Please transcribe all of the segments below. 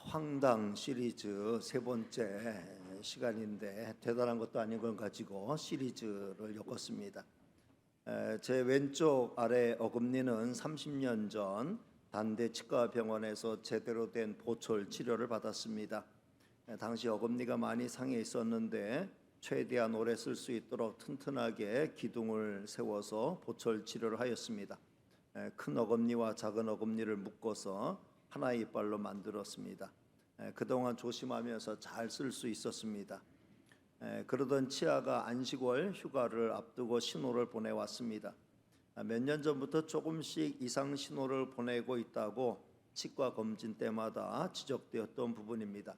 황당 시리즈 세 번째 시간인데 대단한 것도 아닌 걸 가지고 시리즈를 엮었습니다. 제 왼쪽 아래 어금니는 30년 전 단대 치과병원에서 제대로 된 보철 치료를 받았습니다. 당시 어금니가 많이 상해 있었는데 최대한 오래 쓸 수 있도록 튼튼하게 기둥을 세워서 보철 치료를 하였습니다. 큰 어금니와 작은 어금니를 묶어서 하나의 이빨로 만들었습니다. 그동안 조심하면서 잘 쓸 수 있었습니다. 그러던 치아가 안식월 휴가를 앞두고 신호를 보내왔습니다. 몇 년 전부터 조금씩 이상 신호를 보내고 있다고 치과 검진 때마다 지적되었던 부분입니다.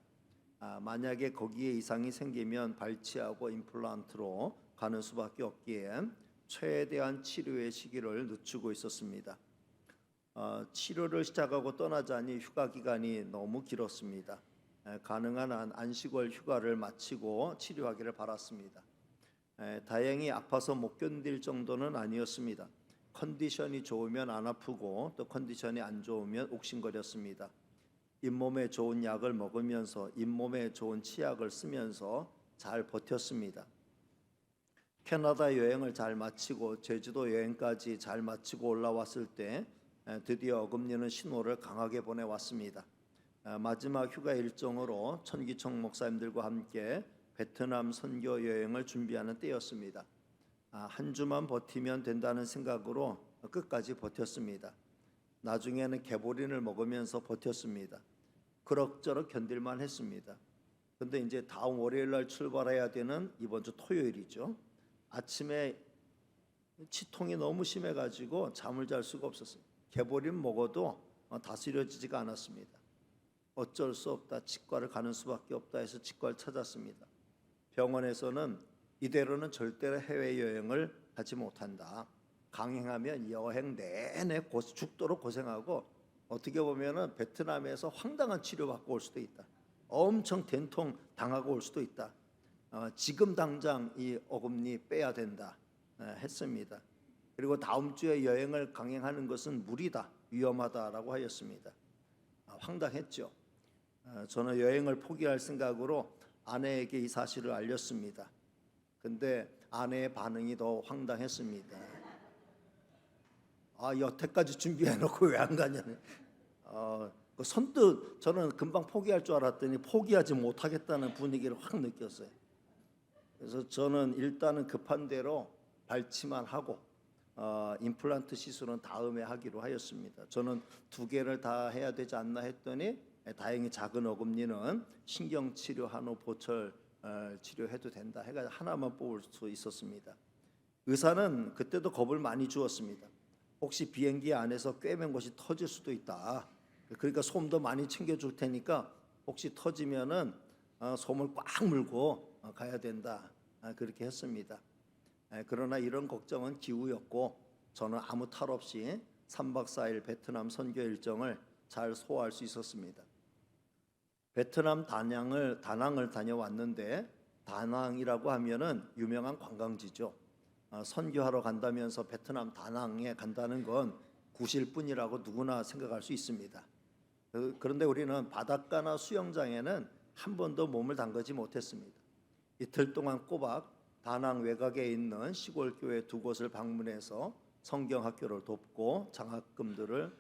만약에 거기에 이상이 생기면 발치하고 임플란트로 가는 수밖에 없기에 최대한 치료의 시기를 늦추고 있었습니다. 치료를 시작하고 떠나자니 휴가 기간이 너무 길었습니다. 가능한 한 안식월 휴가를 마치고 치료하기를 바랐습니다. 다행히 아파서 못 견딜 정도는 아니었습니다. 컨디션이 좋으면 안 아프고 또 컨디션이 안 좋으면 옥신거렸습니다. 잇몸에 좋은 약을 먹으면서 잇몸에 좋은 치약을 쓰면서 잘 버텼습니다. 캐나다 여행을 잘 마치고 제주도 여행까지 잘 마치고 올라왔을 때 드디어 어금니는 신호를 강하게 보내왔습니다. 마지막 휴가 일정으로 천기청 목사님들과 함께 베트남 선교 여행을 준비하는 때였습니다. 한 주만 버티면 된다는 생각으로 끝까지 버텼습니다. 나중에는 개보린을 먹으면서 버텼습니다. 그럭저럭 견딜만 했습니다. 근데 이제 다음 월요일 날 출발해야 되는 이번 주 토요일이죠. 아침에 치통이 너무 심해가지고 잠을 잘 수가 없었어요. 개보린 먹어도 다스려지지가 않았습니다. 어쩔 수 없다, 치과를 가는 수밖에 없다 해서 치과를 찾았습니다. 병원에서는 이대로는 절대로 해외여행을 하지 못한다. 강행하면 여행 내내 죽도록 고생하고 어떻게 보면은 베트남에서 황당한 치료받고 올 수도 있다. 엄청 된통 당하고 올 수도 있다. 지금 당장 이 어금니 빼야 된다 했습니다. 그리고 다음 주에 여행을 강행하는 것은 무리다, 위험하다라고 하였습니다. 황당했죠. 저는 여행을 포기할 생각으로 아내에게 이 사실을 알렸습니다. 근데 아내의 반응이 더 황당했습니다. 여태까지 준비해놓고 왜 안 가냐는. 선뜻 저는 금방 포기할 줄 알았더니 포기하지 못하겠다는 분위기를 확 느꼈어요. 그래서 저는 일단은 급한 대로 발치만 하고 임플란트 시술은 다음에 하기로 하였습니다. 저는 두 개를 다 해야 되지 않나 했더니 다행히 작은 어금니는 신경치료 한 후 보철 치료해도 된다 해가 하나만 뽑을 수 있었습니다. 의사는 그때도 겁을 많이 주었습니다. 혹시 비행기 안에서 꿰맨 것이 터질 수도 있다. 그러니까 솜도 많이 챙겨줄 테니까 혹시 터지면은 솜을 꽉 물고 가야 된다. 그렇게 했습니다. 그러나 이런 걱정은 기우였고 저는 아무 탈 없이 3박 4일 베트남 선교 일정을 잘 소화할 수 있었습니다. 베트남 다낭을 다녀왔는데 다낭이라고 하면은 유명한 관광지죠. 선교하러 간다면서 베트남 다낭에 간다는 건 구실 뿐이라고 누구나 생각할 수 있습니다. 그런데 우리는 바닷가나 수영장에는 한 번도 몸을 담그지 못했습니다. 이틀 동안 꼬박 다낭 외곽에 있는 시골 교회 두 곳을 방문해서 성경 학교를 돕고 장학금을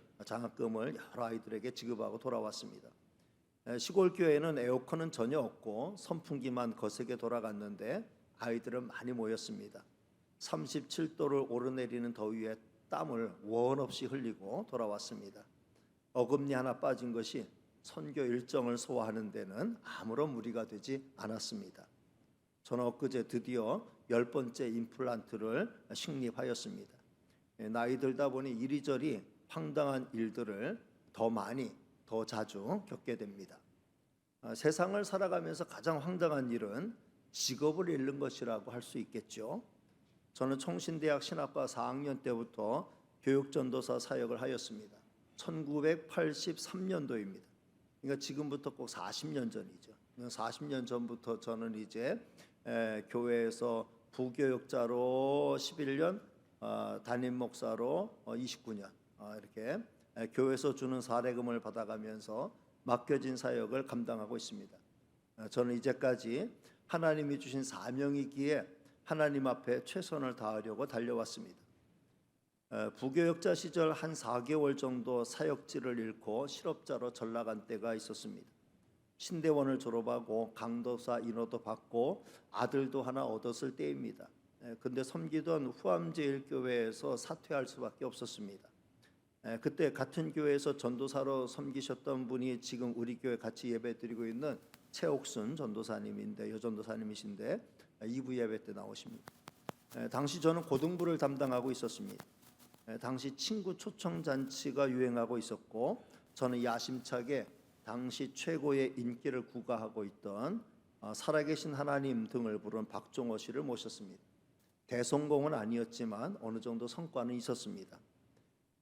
여러 아이들에게 지급하고 돌아왔습니다. 시골 교회는 에어컨은 전혀 없고 선풍기만 거세게 돌아갔는데 아이들은 많이 모였습니다. 37도를 오르내리는 더위에 땀을 원 없이 흘리고 돌아왔습니다. 어금니 하나 빠진 것이 선교 일정을 소화하는 데는 아무런 무리가 되지 않았습니다. 저는 엊그제 드디어 10번째 임플란트를 식립하였습니다. 나이 들다 보니 이리저리 황당한 일들을 더 많이 더 자주 겪게 됩니다. 세상을 살아가면서 가장 황당한 일은 직업을 잃는 것이라고 할 수 있겠죠. 저는 총신대학 신학과 4학년 때부터 교육전도사 사역을 하였습니다. 1983년도입니다. 그러니까 지금부터 꼭 40년 전이죠. 40년 전부터 저는 이제 교회에서 부교육자로 11년, 담임 목사로 29년 이렇게 교회에서 주는 사례금을 받아가면서 맡겨진 사역을 감당하고 있습니다. 저는 이제까지 하나님이 주신 사명이기에 하나님 앞에 최선을 다하려고 달려왔습니다. 부교역자 시절 한 4개월 정도 사역지를 잃고 실업자로 전락한 때가 있었습니다. 신대원을 졸업하고 강도사 인호도 받고 아들도 하나 얻었을 때입니다. 근데 섬기던 후암제일교회에서 사퇴할 수밖에 없었습니다. 그때 같은 교회에서 전도사로 섬기셨던 분이 지금 우리 교회 같이 예배드리고 있는 최옥순 전도사님인데, 여전도사님이신데 2부 예배 때 나오십니다. 당시 저는 고등부를 담당하고 있었습니다. 당시 친구 초청 잔치가 유행하고 있었고, 저는 야심차게 당시 최고의 인기를 구가하고 있던 살아계신 하나님 등을 부른 박종호 씨를 모셨습니다. 대성공은 아니었지만 어느 정도 성과는 있었습니다.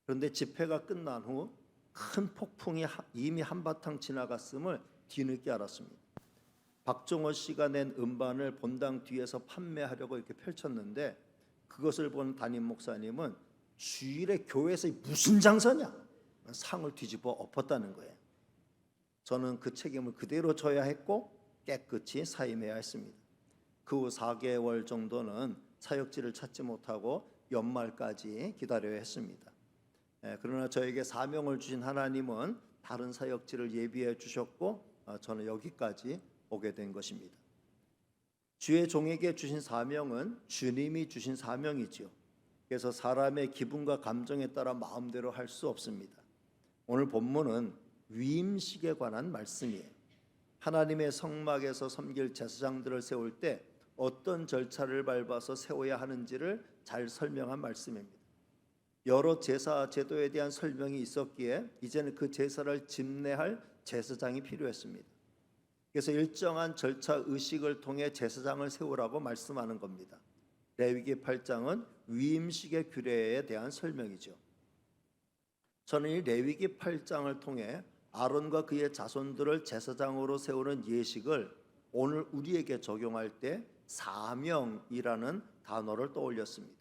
그런데 집회가 끝난 후 큰 폭풍이 이미 한바탕 지나갔음을 뒤늦게 알았습니다. 박종호 씨가 낸 음반을 본당 뒤에서 판매하려고 이렇게 펼쳤는데, 그것을 본 담임 목사님은 주일에 교회에서 무슨 장사냐, 상을 뒤집어 엎었다는 거예요. 저는 그 책임을 그대로 져야 했고 깨끗이 사임해야 했습니다. 그 후 4개월 정도는 사역지를 찾지 못하고 연말까지 기다려야 했습니다. 그러나 저에게 사명을 주신 하나님은 다른 사역지를 예비해 주셨고, 저는 여기까지 오게 된 것입니다. 주의 종에게 주신 사명은 주님이 주신 사명이지요. 그래서 사람의 기분과 감정에 따라 마음대로 할 수 없습니다. 오늘 본문은 위임식에 관한 말씀이에요. 하나님의 성막에서 섬길 제사장들을 세울 때 어떤 절차를 밟아서 세워야 하는지를 잘 설명한 말씀입니다. 여러 제사 제도에 대한 설명이 있었기에 이제는 그 제사를 집례할 제사장이 필요했습니다. 그래서 일정한 절차 의식을 통해 제사장을 세우라고 말씀하는 겁니다. 레위기 8장은 위임식의 규례에 대한 설명이죠. 저는 이 레위기 8장을 통해 아론과 그의 자손들을 제사장으로 세우는 예식을 오늘 우리에게 적용할 때 사명이라는 단어를 떠올렸습니다.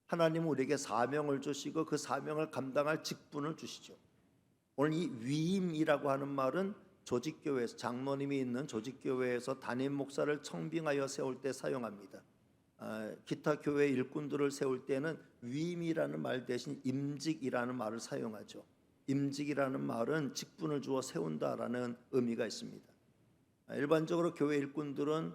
하나님은 우리에게 사명을 주시고 그 사명을 감당할 직분을 주시죠. 오늘 이 위임이라고 하는 말은 조직교회에서, 장로님이 있는 조직교회에서 담임 목사를 청빙하여 세울 때 사용합니다. 기타 교회 일꾼들을 세울 때는 위임이라는 말 대신 임직이라는 말을 사용하죠. 임직이라는 말은 직분을 주어 세운다라는 의미가 있습니다. 일반적으로 교회 일꾼들은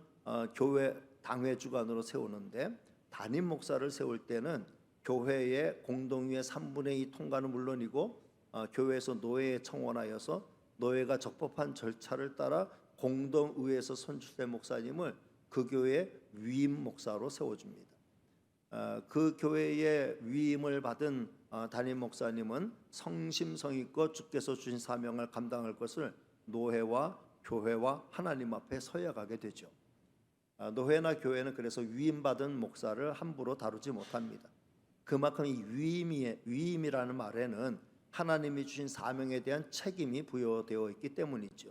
교회 당회 주관으로 세우는데, 담임 목사를 세울 때는 교회의 공동의회 3분의 2 통과는 물론이고 교회에서 노회에 청원하여서 노회가 적법한 절차를 따라 공동의회에서 선출된 목사님을 그 교회의 위임 목사로 세워줍니다. 그 교회의 위임을 받은 담임 목사님은 성심성의껏 주께서 주신 사명을 감당할 것을 노회와 교회와 하나님 앞에 서약하게 되죠. 노회나 교회는 그래서 위임받은 목사를 함부로 다루지 못합니다. 그만큼 이 위임이라는 말에는 하나님이 주신 사명에 대한 책임이 부여되어 있기 때문이죠.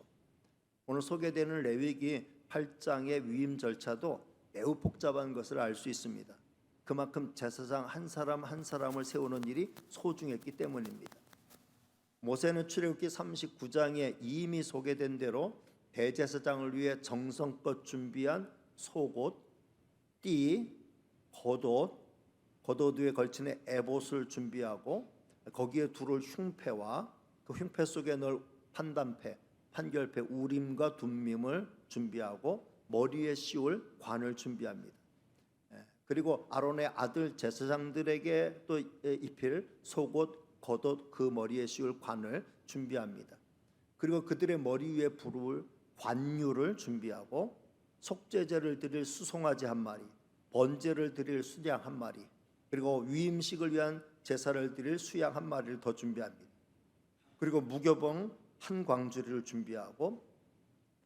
오늘 소개되는 레위기 8장의 위임 절차도 매우 복잡한 것을 알 수 있습니다. 그만큼 제사장 한 사람 한 사람을 세우는 일이 소중했기 때문입니다. 모세는 출애굽기 39장에 이미 소개된 대로 대제사장을 위해 정성껏 준비한 속옷, 띠, 겉옷 위에 걸치는 에봇을 준비하고 거기에 두를 흉패와 그 흉패 속에 넣을 판단패, 판결패, 우림과 둠밈을 준비하고 머리에 씌울 관을 준비합니다. 그리고 아론의 아들 제사장들에게 또 입힐 속옷, 겉옷, 그 머리에 씌울 관을 준비합니다. 그리고 그들의 머리 위에 부를 관유를 준비하고 속죄제를 드릴 수송아지 한 마리, 번제를 드릴 수양 한 마리, 그리고 위임식을 위한 제사를 드릴 수양 한 마리를 더 준비합니다. 그리고 무교봉 한 광주리를 준비하고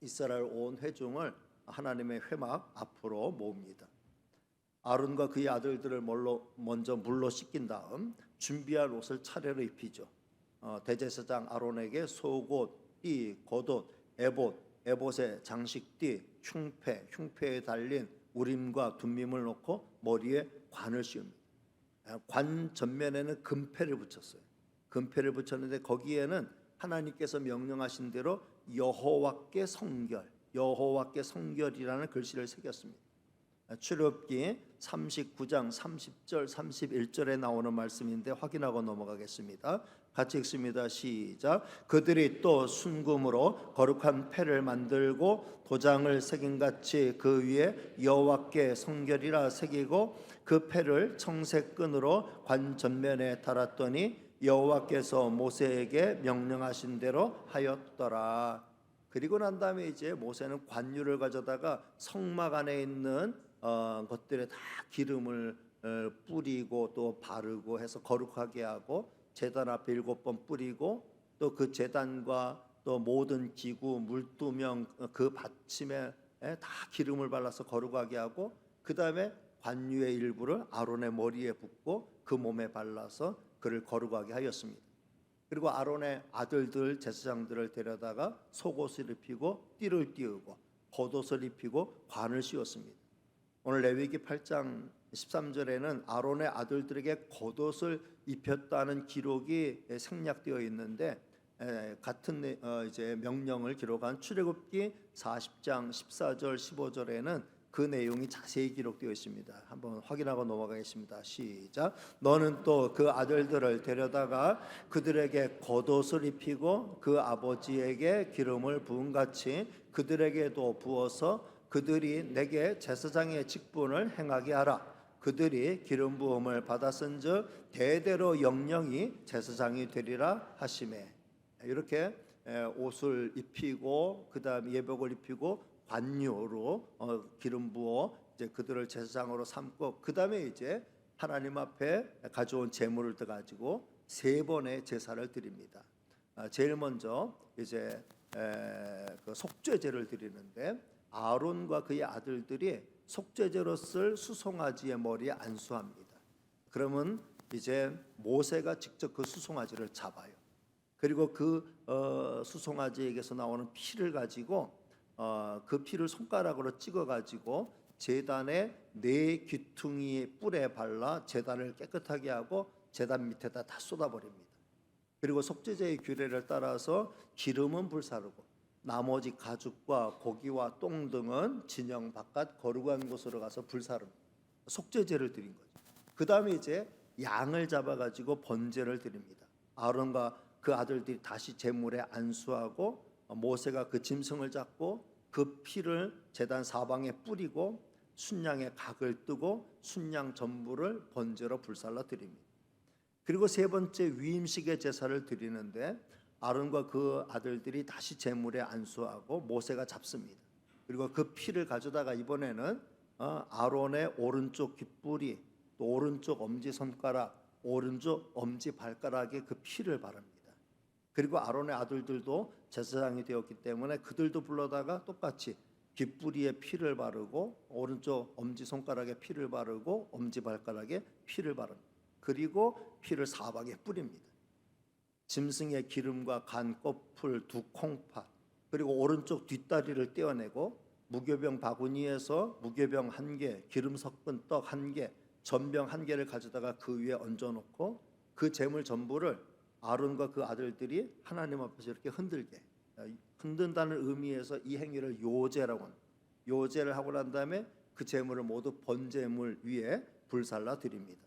이스라엘 온 회중을 하나님의 회막 앞으로 모읍니다. 아론과 그의 아들들을 먼저 물로 씻긴 다음 준비할 옷을 차례로 입히죠. 대제사장 아론에게 속옷, 띠, 겉옷, 에봇에 장식띠, 흉패에 달린 우림과 둠밈을 놓고 머리에 관을 씌웁니다. 관 전면에는 금패를 붙였어요. 금패를 붙였는데 거기에는 하나님께서 명령하신 대로 여호와께 성결이라는 글씨를 새겼습니다. 출애굽기 39장 30절 31절에 나오는 말씀인데 확인하고 넘어가겠습니다. 같이 읽습니다. 시작. 그들이 또 순금으로 거룩한 패를 만들고 도장을 새김같이 그 위에 여호와께 성결이라 새기고 그 패를 청색 끈으로 관 전면에 달았더니 여호와께서 모세에게 명령하신 대로 하였더라. 그리고 난 다음에 이제 모세는 관유를 가져다가 성막 안에 있는 것들에 다 기름을 뿌리고 또 바르고 해서 거룩하게 하고 제단 앞에 7번 뿌리고 또 그 제단과 또 모든 기구 물두명 그 받침에 다 기름을 발라서 거룩하게 하고 그 다음에 관유의 일부를 아론의 머리에 붓고 그 몸에 발라서 그를 거룩하게 하였습니다. 그리고 아론의 아들들 제사장들을 데려다가 속옷을 입히고 띠를 띄우고 겉옷을 입히고 관을 씌웠습니다. 오늘 레위기 8장 13절에는 아론의 아들들에게 겉옷을 입혔다는 기록이 생략되어 있는데 같은 이제 명령을 기록한 출애굽기 40장 14절 15절에는 그 내용이 자세히 기록되어 있습니다. 한번 확인하고 넘어가겠습니다. 시작. 너는 또 그 아들들을 데려다가 그들에게 겉옷을 입히고 그 아버지에게 기름을 부은 같이 그들에게도 부어서 그들이 내게 제사장의 직분을 행하게 하라. 그들이 기름 부음을 받았은즉 대대로 영영이 제사장이 되리라 하시매. 이렇게 옷을 입히고 그다음 예복을 입히고 관유로 기름 부어 이제 그들을 제사장으로 삼고 그다음에 이제 하나님 앞에 가져온 제물을 가지고 3번의 제사를 드립니다. 제일 먼저 이제 그 속죄제를 드리는데 아론과 그의 아들들이 속죄제로 쓸 수송아지의 머리에 안수합니다. 그러면 이제 모세가 직접 그 수송아지를 잡아요. 그리고 그 수송아지에게서 나오는 피를 가지고 그 피를 손가락으로 찍어가지고 제단의 4귀퉁이 뿔에 발라 제단을 깨끗하게 하고 제단 밑에다 다 쏟아버립니다. 그리고 속죄제의 규례를 따라서 기름은 불사르고 나머지 가죽과 고기와 똥 등은 진영 바깥 거룩한 곳으로 가서 불사릅니다. 속죄제를 드린 거죠. 그 다음에 이제 양을 잡아가지고 번제를 드립니다. 아론과 그 아들들이 다시 제물에 안수하고 모세가 그 짐승을 잡고 그 피를 제단 사방에 뿌리고 순양의 각을 뜨고 순양 전부를 번제로 불살라 드립니다. 그리고 3번째 위임식의 제사를 드리는데 아론과 그 아들들이 다시 제물에 안수하고 모세가 잡습니다. 그리고 그 피를 가져다가 이번에는 아론의 오른쪽 귓불이 또 오른쪽 엄지손가락 오른쪽 엄지발가락에 그 피를 바릅니다. 그리고 아론의 아들들도 제사장이 되었기 때문에 그들도 불러다가 똑같이 귓부리에 피를 바르고 오른쪽 엄지손가락에 피를 바르고 엄지발가락에 피를 바릅니다. 그리고 피를 사방에 뿌립니다. 짐승의 기름과 간, 껍풀, 2콩팥 그리고 오른쪽 뒷다리를 떼어내고 무교병 바구니에서 무교병 1개, 기름 섞은 떡 1개, 전병 1개를 가져다가 그 위에 얹어놓고 그 제물 전부를 아론과 그 아들들이 하나님 앞에서 이렇게 흔든다는 의미에서 이 행위를 요제라고 합니다. 요제를 하고 난 다음에 그 제물을 모두 번제물 위에 불살라 드립니다.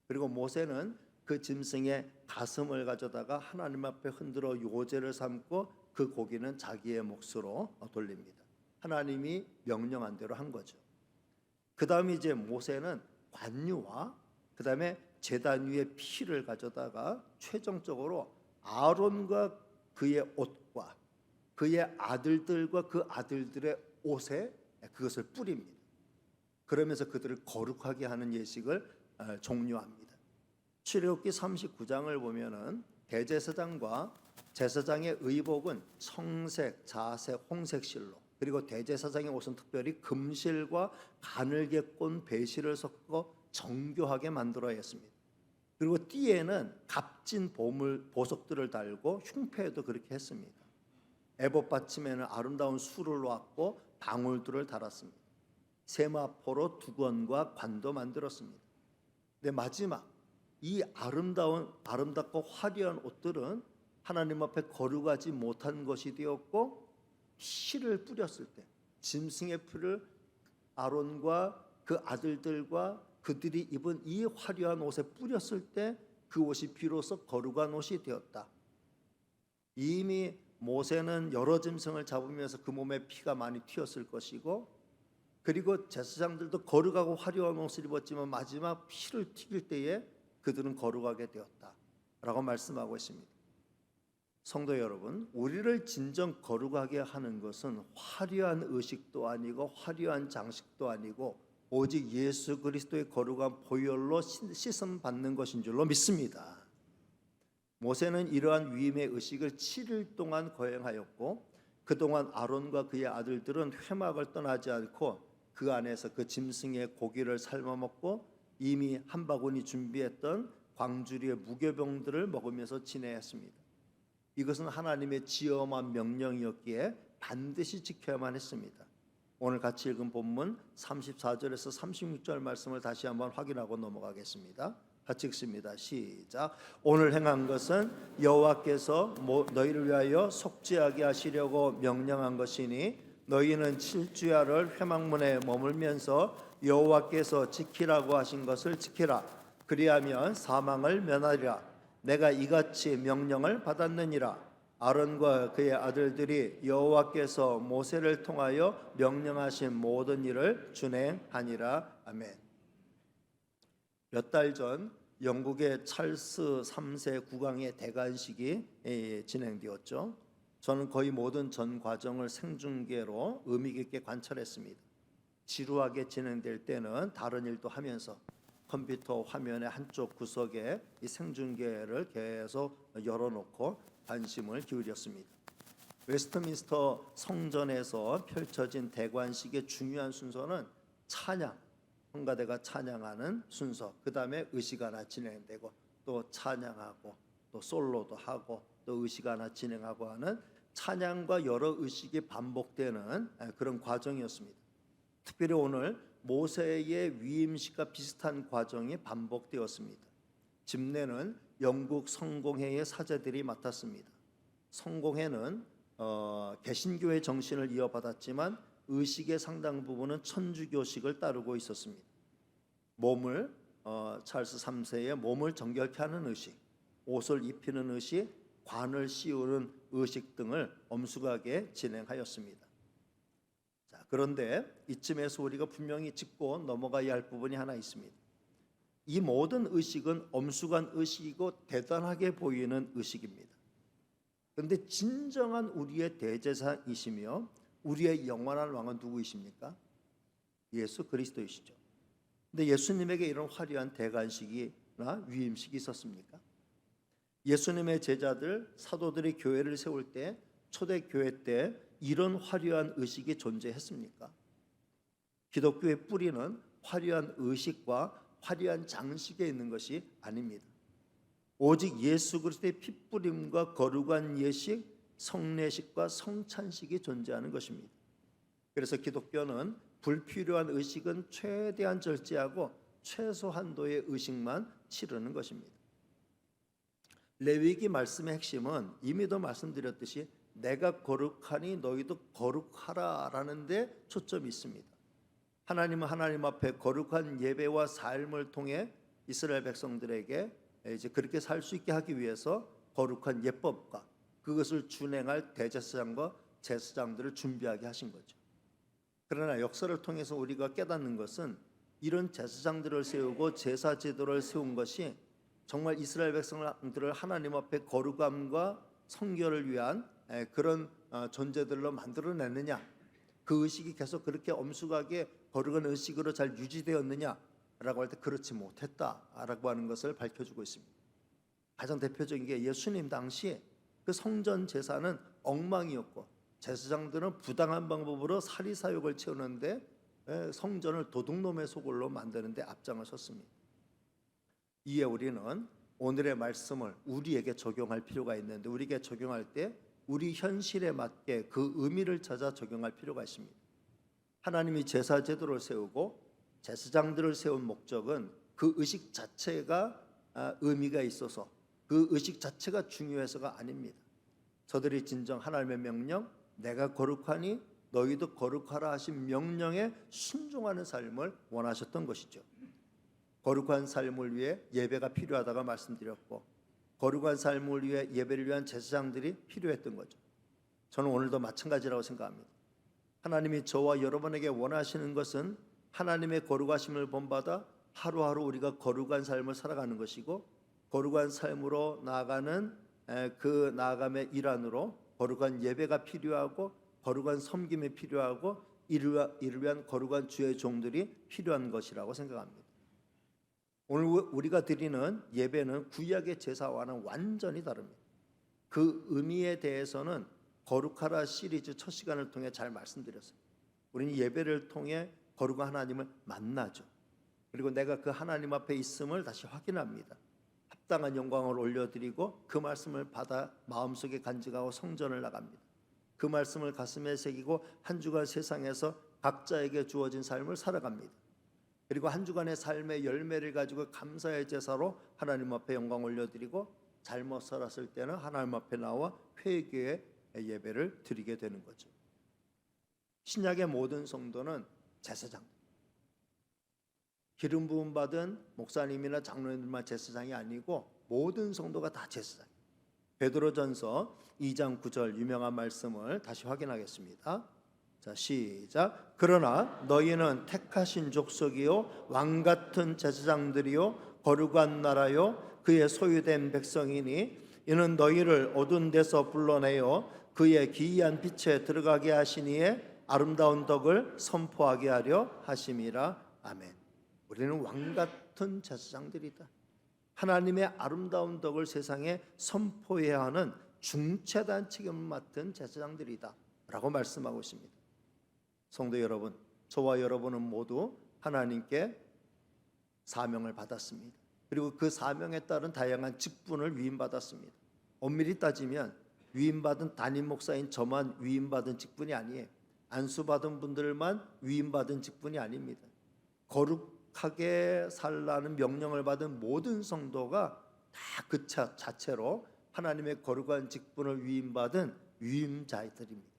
그리고 모세는 그 짐승의 가슴을 가져다가 하나님 앞에 흔들어 요제를 삼고 그 고기는 자기의 몫으로 돌립니다. 하나님이 명령한 대로 한 거죠. 그 다음에 이제 모세는 관유와 그 다음에 제단 위에 피를 가져다가 최종적으로 아론과 그의 옷과 그의 아들들과 그 아들들의 옷에 그것을 뿌립니다. 그러면서 그들을 거룩하게 하는 예식을 종료합니다. 출애굽기 39장을 보면은 대제사장과 제사장의 의복은 청색, 자색, 홍색 실로 그리고 대제사장의 옷은 특별히 금실과 가늘게 꼰 배실을 섞어 정교하게 만들어야 했습니다. 그리고 띠에는 값진 보석들을 달고 흉패에도 그렇게 했습니다. 에봇 받침에는 아름다운 수를 놓았고 방울들을 달았습니다. 세마포로 두건과 관도 만들었습니다. 근데 마지막 이 아름답고 화려한 옷들은 하나님 앞에 거룩하지 못한 것이 되었고, 피를 뿌렸을 때, 짐승의 피를 아론과 그 아들들과 그들이 입은 이 화려한 옷에 뿌렸을 때 그 옷이 비로소 거룩한 옷이 되었다. 이미 모세는 여러 짐승을 잡으면서 그 몸에 피가 많이 튀었을 것이고, 그리고 제사장들도 거룩하고 화려한 옷을 입었지만 마지막 피를 튀길 때에 그들은 거룩하게 되었다 라고 말씀하고 있습니다. 성도 여러분, 우리를 진정 거룩하게 하는 것은 화려한 의식도 아니고 화려한 장식도 아니고 오직 예수 그리스도의 거룩한 보혈로 씻음 받는 것인 줄로 믿습니다. 모세는 이러한 위임의 의식을 7일 동안 거행하였고, 그동안 아론과 그의 아들들은 회막을 떠나지 않고 그 안에서 그 짐승의 고기를 삶아 먹고 이미 한 바구니 준비했던 광주리의 무교병들을 먹으면서 지내었습니다. 이것은 하나님의 지엄한 명령이었기에 반드시 지켜야만 했습니다. 오늘 같이 읽은 본문 34절에서 36절 말씀을 다시 한번 확인하고 넘어가겠습니다. 같이 읽습니다. 시작. 오늘 행한 것은 여호와께서 너희를 위하여 속죄하게 하시려고 명령한 것이니 너희는 7주야를 회막문에 머물면서 여호와께서 지키라고 하신 것을 지키라. 그리하면 사망을 면하리라. 내가 이같이 명령을 받았느니라. 아론과 그의 아들들이 여호와께서 모세를 통하여 명령하신 모든 일을 준행하니라. 아멘. 몇 달 전 영국의 찰스 3세 국왕의 대관식이 진행되었죠. 저는 거의 모든 전 과정을 생중계로 의미 깊게 관찰했습니다. 지루하게 진행될 때는 다른 일도 하면서 컴퓨터 화면의 한쪽 구석에 이 생중계를 계속 열어놓고 관심을 기울였습니다. 웨스트민스터 성전에서 펼쳐진 대관식의 중요한 순서는 찬양, 성가대가 찬양하는 순서, 그 다음에 의식 하나 진행되고 또 찬양하고 또 솔로도 하고 또 의식 하나 진행하고 하는 찬양과 여러 의식이 반복되는 그런 과정이었습니다. 특별히 오늘 모세의 위임식과 비슷한 과정이 반복되었습니다. 집례는 영국 성공회의 사제들이 맡았습니다. 성공회는 개신교의 정신을 이어받았지만 의식의 상당 부분은 천주교식을 따르고 있었습니다. 몸을 찰스 3세의 몸을 정결케 하는 의식, 옷을 입히는 의식, 관을 씌우는 의식 등을 엄숙하게 진행하였습니다. 자, 그런데 이쯤에서 우리가 분명히 짚고 넘어가야 할 부분이 하나 있습니다. 이 모든 의식은 엄숙한 의식이고 대단하게 보이는 의식입니다. 그런데 진정한 우리의 대제사이시며 우리의 영원한 왕은 누구이십니까? 예수 그리스도이시죠. 근데 예수님에게 이런 화려한 대관식이나 위임식이 있었습니까? 예수님의 제자들, 사도들이 교회를 세울 때, 초대교회 때 이런 화려한 의식이 존재했습니까? 기독교의 뿌리는 화려한 의식과 화려한 장식에 있는 것이 아닙니다. 오직 예수 그리스도의 피뿌림과 거룩한 예식, 성례식과 성찬식이 존재하는 것입니다. 그래서 기독교는 불필요한 의식은 최대한 절제하고 최소한도의 의식만 치르는 것입니다. 레위기 말씀의 핵심은 이미도 말씀드렸듯이 내가 거룩하니 너희도 거룩하라 라는 데 초점이 있습니다. 하나님은 하나님 앞에 거룩한 예배와 삶을 통해 이스라엘 백성들에게 이제 그렇게 살 수 있게 하기 위해서 거룩한 예법과 그것을 준행할 대제사장과 제사장들을 준비하게 하신 거죠. 그러나 역사를 통해서 우리가 깨닫는 것은 이런 제사장들을 세우고 제사 제도를 세운 것이 정말 이스라엘 백성들을 하나님 앞에 거룩함과 성결을 위한 그런 존재들로 만들어내느냐, 그 의식이 계속 그렇게 엄숙하게 거룩한 의식으로 잘 유지되었느냐라고 할 때 그렇지 못했다라고 하는 것을 밝혀주고 있습니다. 가장 대표적인 게 예수님 당시에 그 성전 제사는 엉망이었고 제사장들은 부당한 방법으로 사리사욕을 채우는데 성전을 도둑놈의 소굴로 만드는데 앞장을 섰습니다. 이에 우리는 오늘의 말씀을 우리에게 적용할 필요가 있는데, 우리에게 적용할 때 우리 현실에 맞게 그 의미를 찾아 적용할 필요가 있습니다. 하나님이 제사 제도를 세우고 제사장들을 세운 목적은 그 의식 자체가 의미가 있어서 그 의식 자체가 중요해서가 아닙니다. 저들이 진정 하나님의 명령, 내가 거룩하니 너희도 거룩하라 하신 명령에 순종하는 삶을 원하셨던 것이죠. 거룩한 삶을 위해 예배가 필요하다고 말씀드렸고, 거룩한 삶을 위해 예배를 위한 제사장들이 필요했던 거죠. 저는 오늘도 마찬가지라고 생각합니다. 하나님이 저와 여러분에게 원하시는 것은 하나님의 거룩하심을 본받아 하루하루 우리가 거룩한 삶을 살아가는 것이고, 거룩한 삶으로 나아가는 그 나아감의 일환으로 거룩한 예배가 필요하고, 거룩한 섬김이 필요하고, 이를 위한 거룩한 주의 종들이 필요한 것이라고 생각합니다. 오늘 우리가 드리는 예배는 구약의 제사와는 완전히 다릅니다. 그 의미에 대해서는 거룩하라 시리즈 첫 시간을 통해 잘 말씀드렸어요. 우리는 예배를 통해 거룩한 하나님을 만나죠. 그리고 내가 그 하나님 앞에 있음을 다시 확인합니다. 합당한 영광을 올려드리고 그 말씀을 받아 마음속에 간직하고 성전을 나갑니다. 그 말씀을 가슴에 새기고 한 주간 세상에서 각자에게 주어진 삶을 살아갑니다. 그리고 한 주간의 삶의 열매를 가지고 감사의 제사로 하나님 앞에 영광 올려드리고, 잘못 살았을 때는 하나님 앞에 나와 회개의 예배를 드리게 되는 거죠. 신약의 모든 성도는 제사장, 기름 부음 받은 목사님이나 장로님들만 제사장이 아니고 모든 성도가 다 제사장. 베드로전서 2장 9절 유명한 말씀을 다시 확인하겠습니다. 자, 시작. 그러나 너희는 택하신 족속이요 왕 같은 제사장들이요 거룩한 나라요 그의 소유된 백성이니 이는 너희를 어두운 데서 불러내어 그의 기이한 빛에 들어가게 하시니에 아름다운 덕을 선포하게 하려 하심이라. 아멘. 우리는 왕 같은 제사장들이다. 하나님의 아름다운 덕을 세상에 선포해야 하는 중차대한 책임을 맡은 제사장들이다 라고 말씀하고 있습니다. 성도 여러분, 저와 여러분은 모두 하나님께 사명을 받았습니다. 그리고 그 사명에 따른 다양한 직분을 위임받았습니다. 엄밀히 따지면 위임받은 담임 목사인 저만 위임받은 직분이 아니에요. 안수받은 분들만 위임받은 직분이 아닙니다. 거룩하게 살라는 명령을 받은 모든 성도가 다 그 자체로 하나님의 거룩한 직분을 위임받은 위임자들입니다.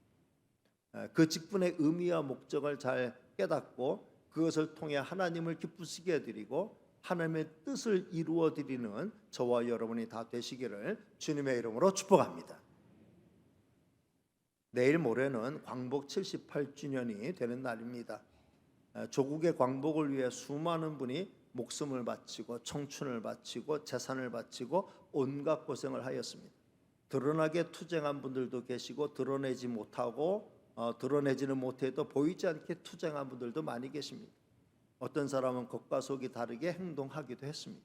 그 직분의 의미와 목적을 잘 깨닫고 그것을 통해 하나님을 기쁘시게 해드리고 하나님의 뜻을 이루어 드리는 저와 여러분이 다 되시기를 주님의 이름으로 축복합니다. 내일 모레는 광복 78주년이 되는 날입니다. 조국의 광복을 위해 수많은 분이 목숨을 바치고 청춘을 바치고 재산을 바치고 온갖 고생을 하였습니다. 드러나게 투쟁한 분들도 계시고 드러내지는 못해도 보이지 않게 투쟁한 분들도 많이 계십니다. 어떤 사람은 겉과 속이 다르게 행동하기도 했습니다.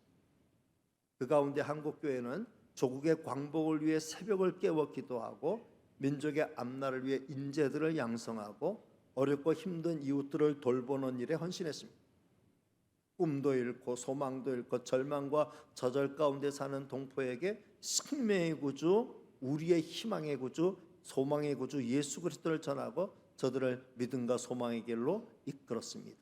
그 가운데 한국교회는 조국의 광복을 위해 새벽을 깨워 기도하고 민족의 앞날을 위해 인재들을 양성하고 어렵고 힘든 이웃들을 돌보는 일에 헌신했습니다. 꿈도 잃고 소망도 잃고 절망과 저절 가운데 사는 동포에게 생명의 구주, 우리의 희망의 구주, 소망의 구주 예수 그리스도를 전하고 저들을 믿음과 소망의 길로 이끌었습니다.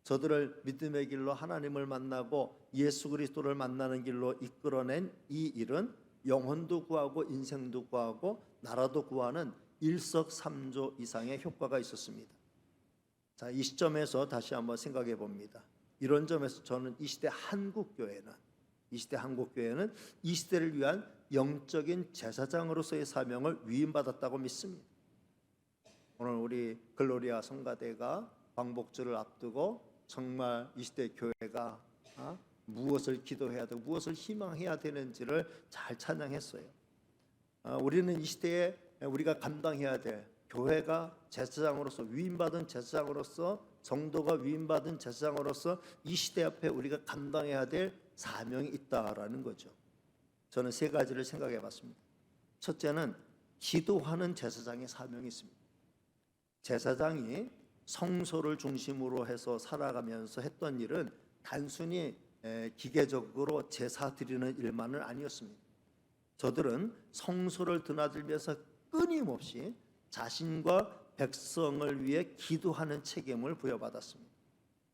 저들을 믿음의 길로 하나님을 만나고 예수 그리스도를 만나는 길로 이끌어낸 이 일은 영혼도 구하고 인생도 구하고 나라도 구하는 일석삼조 이상의 효과가 있었습니다. 자, 이 시점에서 다시 한번 생각해 봅니다. 이런 점에서 저는 이 시대 한국교회는 이 시대를 위한 영적인 제사장으로서의 사명을 위임받았다고 믿습니다. 오늘 우리 글로리아 성가대가 광복절을 앞두고 정말 이 시대 교회가 무엇을 기도해야 되고 무엇을 희망해야 되는지를 잘 찬양했어요. 우리는 이 시대에 우리가 감당해야 될 교회가 제사장으로서 위임받은 제사장으로서 성도가 위임받은 제사장으로서 이 시대 앞에 우리가 감당해야 될 사명이 있다라는 거죠. 저는 세 가지를 생각해 봤습니다. 첫째는 기도하는 제사장의 사명이 있습니다. 제사장이 성소를 중심으로 해서 살아가면서 했던 일은 단순히 기계적으로 제사 드리는 일만은 아니었습니다. 저들은 성소를 드나들면서 끊임없이 자신과 백성을 위해 기도하는 책임을 부여받았습니다.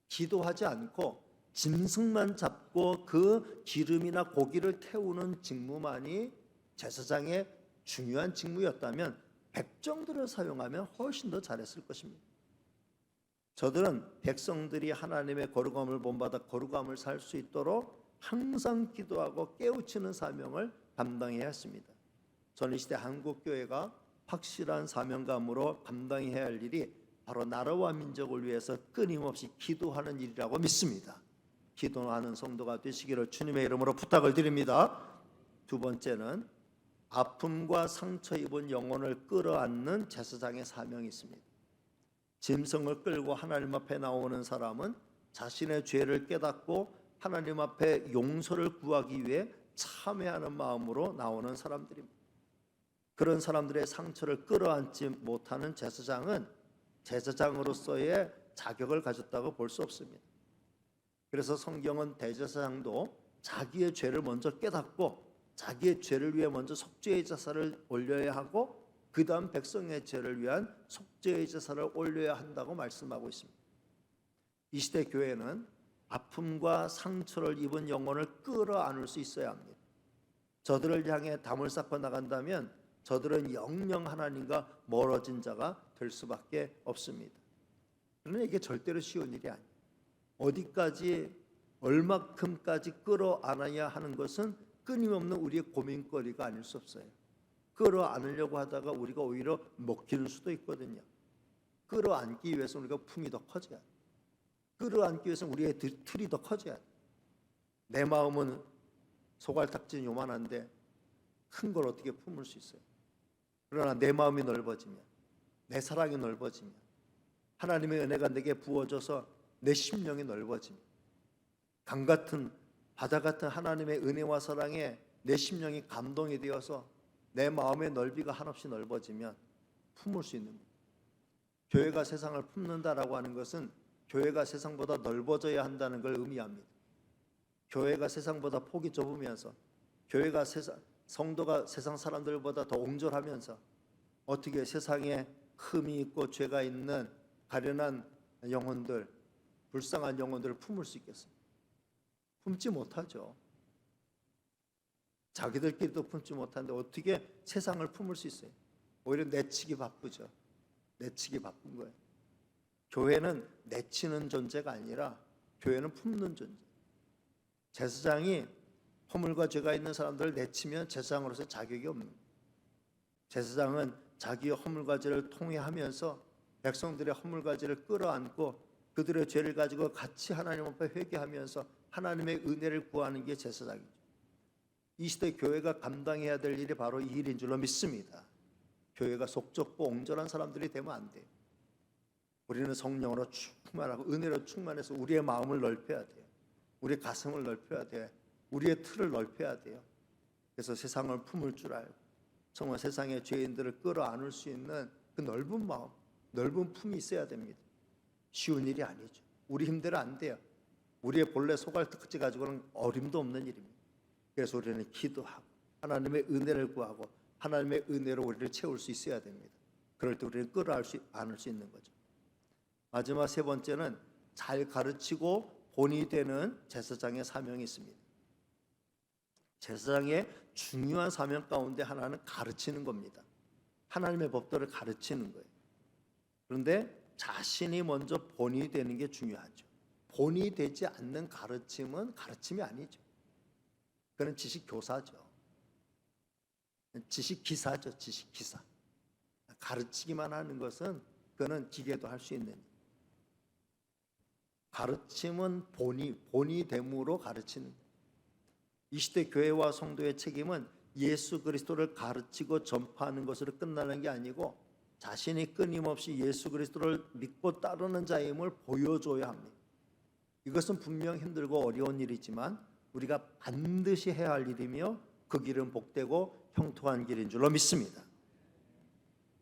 기도하지 않고 짐승만 잡고 그 기름이나 고기를 태우는 직무만이 제사장의 중요한 직무였다면 백정들을 사용하면 훨씬 더 잘했을 것입니다. 저들은 백성들이 하나님의 거룩함을 본받아 거룩함을 살 수 있도록 항상 기도하고 깨우치는 사명을 감당해야 했습니다. 저는 이 시대 한국교회가 확실한 사명감으로 감당해야 할 일이 바로 나라와 민족을 위해서 끊임없이 기도하는 일이라고 믿습니다. 기도하는 성도가 되시기를 주님의 이름으로 부탁을 드립니다. 두 번째는 아픔과 상처 입은 영혼을 끌어안는 제사장의 사명이 있습니다. 짐승을 끌고 하나님 앞에 나오는 사람은 자신의 죄를 깨닫고 하나님 앞에 용서를 구하기 위해 참회하는 마음으로 나오는 사람들입니다. 그런 사람들의 상처를 끌어안지 못하는 제사장은 제사장으로서의 자격을 가졌다고 볼 수 없습니다. 그래서 성경은 대제사장도 자기의 죄를 먼저 깨닫고 자기의 죄를 위해 먼저 속죄의 제사를 올려야 하고 그 다음 백성의 죄를 위한 속죄의 제사를 올려야 한다고 말씀하고 있습니다. 이 시대 교회는 아픔과 상처를 입은 영혼을 끌어안을 수 있어야 합니다. 저들을 향해 담을 쌓고 나간다면 저들은 영영 하나님과 멀어진 자가 될 수밖에 없습니다. 그러나 이게 절대로 쉬운 일이 아니에요. 어디까지 얼마큼까지 끌어안아야 하는 것은 끊임없는 우리의 고민거리가 아닐 수 없어요. 끌어안으려고 하다가 우리가 오히려 먹히는 수도 있거든요. 끌어안기 위해서 우리가 품이 더 커져야 돼. 끌어안기 위해서 우리의 틀이 더 커져야 돼. 내 마음은 소갈딱지는 요만한데 큰 걸 어떻게 품을 수 있어요? 그러나 내 마음이 넓어지면, 내 사랑이 넓어지면, 하나님의 은혜가 내게 부어져서 내 심령이 넓어지면, 강 같은 바다 같은 하나님의 은혜와 사랑에 내 심령이 감동이 되어서 내 마음의 넓이가 한없이 넓어지면 품을 수 있는 거예요. 교회가 세상을 품는다라고 하는 것은 교회가 세상보다 넓어져야 한다는 걸 의미합니다. 교회가 세상보다 폭이 좁으면서 교회가 성도가 세상 사람들보다 더 옹졸하면서 어떻게 세상에 흠이 있고 죄가 있는 가련한 영혼들, 불쌍한 영혼들을 품을 수 있겠어요? 품지 못하죠. 자기들끼리도 품지 못하는데 어떻게 세상을 품을 수 있어요? 오히려 내치기 바쁘죠. 내치기 바쁜 거예요. 교회는 내치는 존재가 아니라 교회는 품는 존재. 제사장이 허물과 죄가 있는 사람들을 내치면 제사장으로서 자격이 없는 거예요. 제사장은 자기의 허물과 죄를 통회하면서 백성들의 허물과 죄를 끌어안고 그들의 죄를 가지고 같이 하나님 앞에 회개하면서 하나님의 은혜를 구하는 게 제사장이죠. 이 시대 교회가 감당해야 될 일이 바로 이 일인 줄로 믿습니다. 교회가 속좁고 옹졸한 사람들이 되면 안 돼요. 우리는 성령으로 충만하고 은혜로 충만해서 우리의 마음을 넓혀야 돼요. 우리의 가슴을 넓혀야 돼요. 우리의 틀을 넓혀야 돼요. 그래서 세상을 품을 줄 알고 정말 세상의 죄인들을 끌어안을 수 있는 그 넓은 마음, 넓은 품이 있어야 됩니다. 쉬운 일이 아니죠. 우리 힘대로 안 돼요. 우리의 본래 소갈특지 가지고는 어림도 없는 일입니다. 그래서 우리는 기도하고 하나님의 은혜를 구하고 하나님의 은혜로 우리를 채울 수 있어야 됩니다. 그럴 때 우리는 끌어안을 수 있는 거죠. 마지막 세 번째는 잘 가르치고 본이 되는 제사장의 사명이 있습니다. 제사장의 중요한 사명 가운데 하나는 가르치는 겁니다. 하나님의 법도를 가르치는 거예요. 그런데 자신이 먼저 본이 되는 게 중요하죠. 본이 되지 않는 가르침은 가르침이 아니죠. 그는 지식교사죠. 지식기사죠. 지식기사. 가르치기만 하는 것은 그는 기계도 할 수 있는 일. 가르침은 본이 됨으로 가르치는 거예요. 이 시대 교회와 성도의 책임은 예수 그리스도를 가르치고 전파하는 것으로 끝나는 게 아니고 자신이 끊임없이 예수 그리스도를 믿고 따르는 자임을 보여줘야 합니다. 이것은 분명 힘들고 어려운 일이지만 우리가 반드시 해야 할 일이며 그 길은 복되고 형통한 길인 줄로 믿습니다.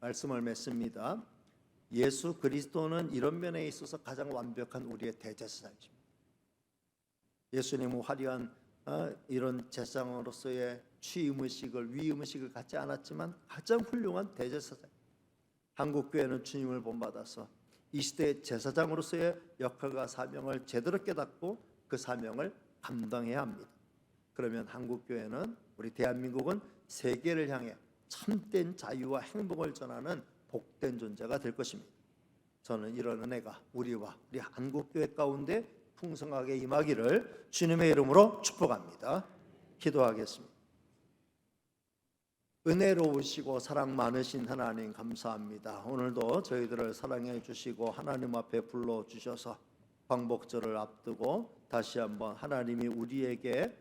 말씀을 맺습니다. 예수 그리스도는 이런 면에 있어서 가장 완벽한 우리의 대제사장이십니다. 예수님은 화려한 이런 제사장으로서의 취임의식을 위임의식을 갖지 않았지만 가장 훌륭한 대제사장. 한국교회는 주님을 본받아서 이 시대의 제사장으로서의 역할과 사명을 제대로 깨닫고 그 사명을 감당해야 합니다. 그러면 한국교회는, 우리 대한민국은 세계를 향해 참된 자유와 행복을 전하는 복된 존재가 될 것입니다. 저는 이런 은혜가 우리 한국교회 가운데 풍성하게 임하기를 주님의 이름으로 축복합니다. 기도하겠습니다. 은혜로우시고 사랑 많으신 하나님 감사합니다. 오늘도 저희들을 사랑해 주시고 하나님 앞에 불러주셔서 광복절을 앞두고 다시 한번 하나님이 우리에게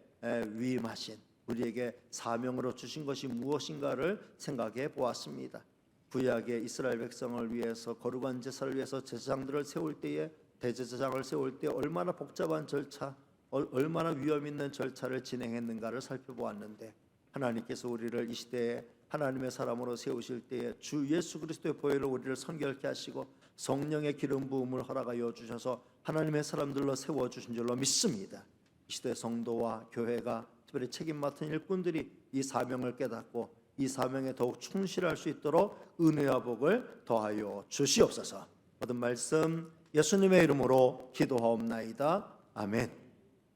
위임하신, 우리에게 사명으로 주신 것이 무엇인가를 생각해 보았습니다. 구약의 이스라엘 백성을 위해서 거룩한 제사를 위해서 제사장들을 세울 때에, 대제사장을 세울 때 얼마나 복잡한 절차, 얼마나 위험 있는 절차를 진행했는가를 살펴보았는데, 하나님께서 우리를 이 시대에 하나님의 사람으로 세우실 때에 주 예수 그리스도의 보혈로 우리를 성결케 하시고 성령의 기름 부음을 허락하여 주셔서 하나님의 사람들로 세워주신 줄로 믿습니다. 이 시대 성도와 교회가, 특별히 책임 맡은 일꾼들이 이 사명을 깨닫고 이 사명에 더욱 충실할 수 있도록 은혜와 복을 더하여 주시옵소서. 모든 말씀 예수님의 이름으로 기도하옵나이다. 아멘.